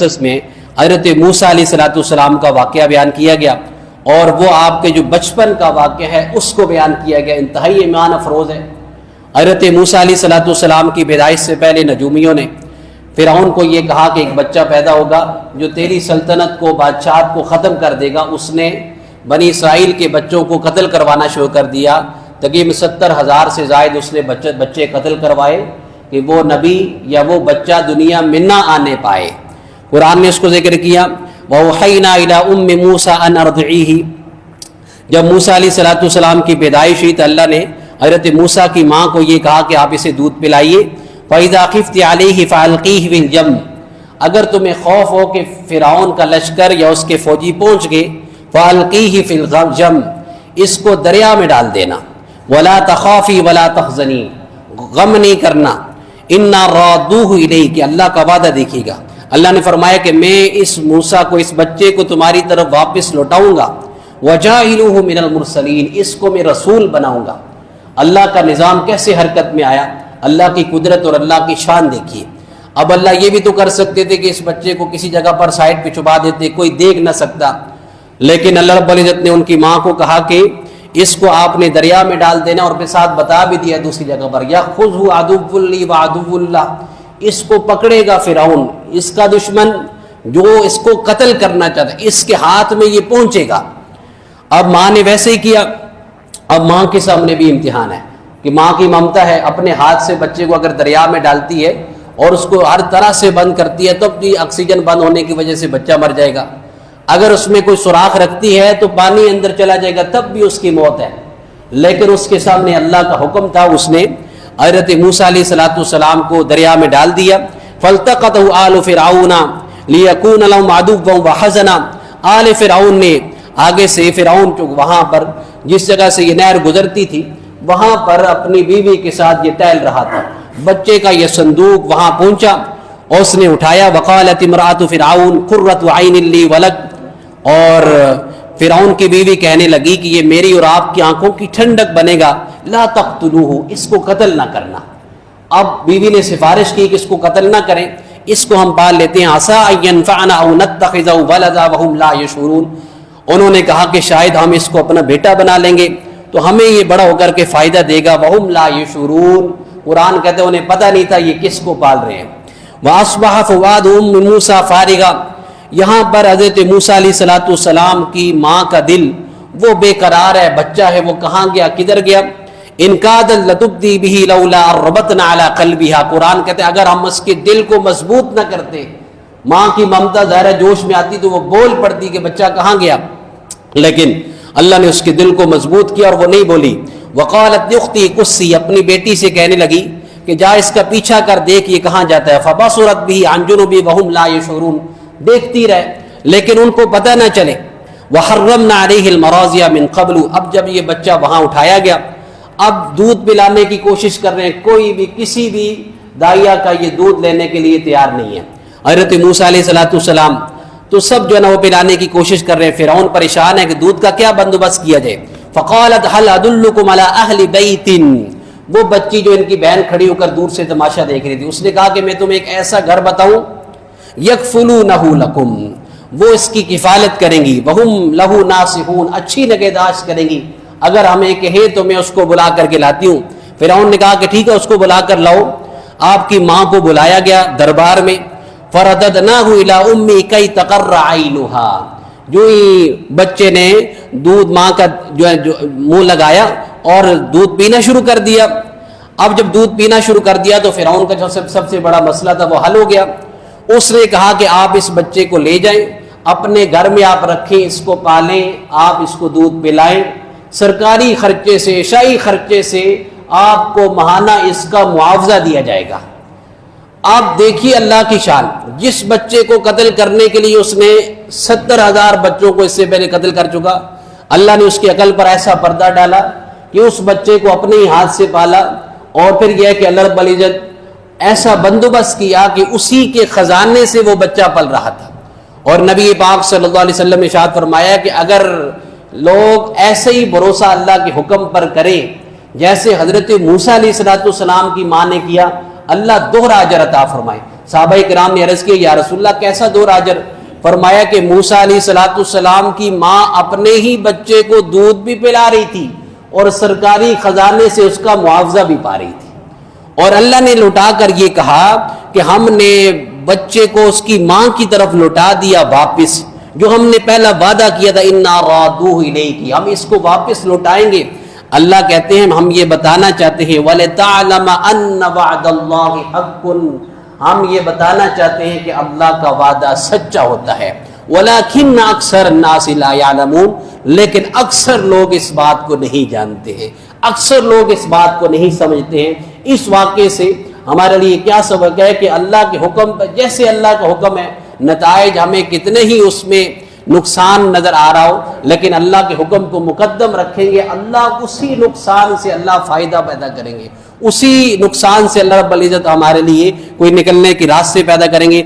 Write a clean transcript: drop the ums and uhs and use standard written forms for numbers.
القصص میں حضرت موسیٰ علیہ السلام کا واقعہ بیان کیا گیا، اور وہ آپ کے جو بچپن کا واقعہ ہے اس کو بیان کیا گیا، انتہائی ایمان افروز ہے۔ حضرت موسیٰ علیہ السلام کی پیدائش سے پہلے نجومیوں نے فرعون کو یہ کہا کہ ایک بچہ پیدا ہوگا جو تیری سلطنت کو، بادشاہت کو ختم کر دے گا۔ اس نے بنی اسرائیل کے بچوں کو قتل کروانا شروع کر دیا، تقریباً 70,000 سے زائد اس نے بچے قتل کروائے کہ وہ نبی یا وہ بچہ دنیا میں نہ آنے پائے۔ قرآن نے اس کو ذکر کیا، وَأَوْحَيْنَا إِلَىٰ أُمِّ مُوسَىٰ أَنْ أَرْضِعِيهِ۔ جب موسیٰ علیہ السلام کی پیدائش ہوئی تو اللہ نے حضرت موسیٰ کی ماں کو یہ کہا کہ آپ اسے دودھ پلائیے۔ فَإِذَا خِفْتِ عَلَيْهِ فَأَلْقِيهِ فِي الْيَمِّ۔ اگر تمہیں خوف ہو کہ فرعون کا لشکر یا اس کے فوجی پہنچ گئے، فَأَلْقِيهِ فِي الْيَمِّ، اس کو دریا میں ڈال دینا۔ وَلَا تَخَافِي وَلَا تَحْزَنِي، غم نہیں کرنا۔ إِنَّا رَادُّوهُ إِلَيْكِ، اللہ کا وعدہ دیکھیے گا۔ اللہ نے فرمایا کہ میں اس موسیٰ کو، اس بچے کو تمہاری طرف واپس لوٹاؤں گا۔ وَجَاعِلُوهُ مِنَ الْمُرْسَلِينَ، اس کو میں رسول بناؤں گا۔ اللہ کا نظام کیسے حرکت میں آیا، اللہ کی قدرت اور اللہ کی شان دیکھیے۔ اب اللہ یہ بھی تو کر سکتے تھے کہ اس بچے کو کسی جگہ پر سائڈ پہ چھپا دیتے، کوئی دیکھ نہ سکتا، لیکن اللہ رب العزت نے ان کی ماں کو کہا کہ اس کو آپ نے دریا میں ڈال دینا، اور پھر ساتھ بتا بھی دیا دوسری جگہ پر، یَأْخُذْهُ عَدُوٌّ لِّي وَعَدُوٌّ لَّهُ، اس کو پکڑے گا فرعون، اس کا دشمن جو اس کو قتل کرنا چاہتا ہے، اس کے ہاتھ میں یہ پہنچے گا۔ اب ماں نے ویسے ہی کیا۔ اب ماں کے سامنے بھی امتحان ہے کہ ماں کی ممتا ہے، اپنے ہاتھ سے بچے کو اگر دریا میں ڈالتی ہے اور اس کو ہر طرح سے بند کرتی ہے، تب بھی آکسیجن بند ہونے کی وجہ سے بچہ مر جائے گا۔ اگر اس میں کوئی سوراخ رکھتی ہے تو پانی اندر چلا جائے گا، تب بھی اس کی موت ہے۔ لیکن اس کے سامنے اللہ کا حکم تھا، اس نے حضرت موسیٰ علیہ السلام کو دریا میں ڈال دیا۔ فَالْتَقَطَهُ آلُ فِرْعَوْنَ لِيَكُونَ لَهُمْ عَدُوًّا وَحَزَنًا، آل فرعون نے آگے سے، فرعون جو وہاں پر جس جگہ سے یہ نہر گزرتی تھی وہاں پر اپنی بیوی کے ساتھ یہ ٹہل رہا تھا، بچے کا یہ صندوق وہاں پہنچا اور اس نے اٹھایا۔ وقالت امرأۃ فرعون قرۃ عین لی ولک، اور فرعون کی بیوی کہنے لگی کہ یہ میری اور آپ کی آنکھوں کی ٹھنڈک بنے گا، لا تقتلوہ، اس کو قتل نہ کرنا۔ اب بیوی نے سفارش کی کہ اس کو قتل نہ کریں، اس کو ہم پال لیتے ہیں، عسیٰ ان ینفعنا او نتخذہ ولدا وہم لا یشعرون۔ انہوں نے کہا کہ شاید ہم اس کو اپنا بیٹا بنا لیں گے تو ہمیں یہ بڑا ہو کر کے فائدہ دے گا، وہم لا یشعرون، قرآن کہتے ہیں انہیں پتہ نہیں تھا یہ کس کو پال رہے ہیں۔ وَأَصْبَحَ فُؤَادُ أُمِّ مُوسَىٰ فَارِغًا، یہاں پر حضرت موسیٰ علیہ السلام کی ماں کا دل وہ بے قرار ہے، بچہ ہے، وہ کہاں گیا، کدھر گیا۔ إِن كَادَتْ لَتُبْدِي بِهِ لَوْلَا أَن رَّبَطْنَا عَلَىٰ قَلْبِهَا، قرآن کہتے ہیں اگر ہم اس کے دل کو مضبوط نہ کرتے، ماں کی ممتا ظاہر جوش میں آتی تو وہ بول پڑتی کہ بچہ کہاں گیا، لیکن اللہ نے اس کے دل کو مضبوط کیا اور وہ نہیں بولی۔ وقالت اختی قصی، اپنی بیٹی سے کہنے لگی کہ جا اس کا پیچھا کر، دیکھ یہ کہاں جاتا ہے۔ فبصرت به عن جنب وهم لا يشعرون، دیکھتی رہے لیکن ان کو پتہ نہ چلے۔ وحرمنا عليه المراضع من قبل، اب جب یہ بچہ وہاں اٹھایا گیا، اب دودھ پلانے کی کوشش کر رہے ہیں، کوئی بھی کسی بھی دائیا کا یہ دودھ لینے کے لیے تیار نہیں ہے۔ حضرت موسیٰ علیہ السلام تو سب جو ہے نا وہ پلانے کی کوشش کر رہے ہیں، فرعون پریشان ہے کہ دودھ کا کیا بندوبست کیا جائے۔ فقالت هل ادلكم على اهل بيت، وہ بچی جو ان کی بہن کھڑی ہو کر دور سے تماشا دیکھ رہی تھی، اس نے کہا کہ میں تمہیں ایک ایسا گھر بتاؤں، یکفلونہ لکم، وہ اس کی کفالت کریں گی، وہم لہ ناصحون، اچھی نگہداشت کریں گی، اگر ہمیں کہے تو میں اس کو بلا کر کے لاتی ہوں۔ فرعون نے کہا کہ ٹھیک ہے، اس کو بلا کر لاؤ۔ آپ کی ماں کو بلایا گیا دربار میں۔ فرددناہ الی امی کی تقر عینہا، جو ہی بچے نے دودھ ماں کا جو ہے منہ لگایا اور دودھ پینا شروع کر دیا۔ اب جب دودھ پینا شروع کر دیا تو فرعون کا جو سب سے بڑا مسئلہ تھا وہ حل ہو گیا۔ اس نے کہا کہ آپ اس بچے کو لے جائیں، اپنے گھر میں آپ رکھیں، اس کو پالیں، آپ اس کو دودھ پلائیں، سرکاری خرچے سے، شاہی خرچے سے آپ کو ماہانہ اس کا معاوضہ دیا جائے گا۔ آپ دیکھیے اللہ کی شان، جس بچے کو قتل کرنے کے لیے اس نے 70,000 بچوں کو اس سے پہلے قتل کر چکا، اللہ نے اس کی عقل پر ایسا پردہ ڈالا کہ اس بچے کو اپنے ہی ہاتھ سے پالا، اور پھر یہ کہ اللہ رب العزت ایسا بندوبست کیا کہ اسی کے خزانے سے وہ بچہ پل رہا تھا۔ اور نبی پاک صلی اللہ علیہ وسلم نے ارشاد فرمایا کہ اگر لوگ ایسے ہی بھروسہ اللہ کے حکم پر کریں جیسے حضرت موسیٰ علیہ السلام کی ماں نے کیا، اللہ دوہرا اجر عطا فرمائے۔ صحابہ کرام نے عرض کیا یا رسول اللہ کیسا دور آجر؟ فرمایا کہ موسیٰ علیہ السلام کی ماں اپنے ہی بچے کو دودھ بھی پلا رہی تھی اور سرکاری خزانے سے اس کا معاوضہ بھی پا رہی تھی، اور اللہ نے لوٹا کر یہ کہا کہ ہم نے بچے کو اس کی ماں کی طرف لوٹا دیا واپس، جو ہم نے پہلا وعدہ کیا تھا اِنَّا رَادُوهُ إِلَيْكِ، ہم اس کو واپس لوٹائیں گے۔ اللہ کہتے ہیں ہم یہ بتانا چاہتے ہیں وَلِتَعْلَمَ أَنَّ وَعْدَ اللَّهِ حَقٌّ، ہم یہ بتانا چاہتے ہیں کہ اللہ کا وعدہ سچا ہوتا ہے، وَلَكِنَّ أَكْثَرَ النَّاسِ لَا يَعْلَمُونَ، لیکن اکثر لوگ اس بات کو نہیں جانتے ہیں، اکثر لوگ اس بات کو نہیں سمجھتے ہیں۔ اس واقعے سے ہمارے لیے کیا سبق ہے کہ اللہ کے حکم پر جیسے اللہ کا حکم ہے، نتائج ہمیں کتنے ہی اس میں نقصان نظر آ رہا ہو، لیکن اللہ کے حکم کو مقدم رکھیں گے، اللہ اسی نقصان سے اللہ فائدہ پیدا کریں گے، اسی نقصان سے اللہ رب العزت ہمارے لیے کوئی نکلنے کے راستے پیدا کریں گے۔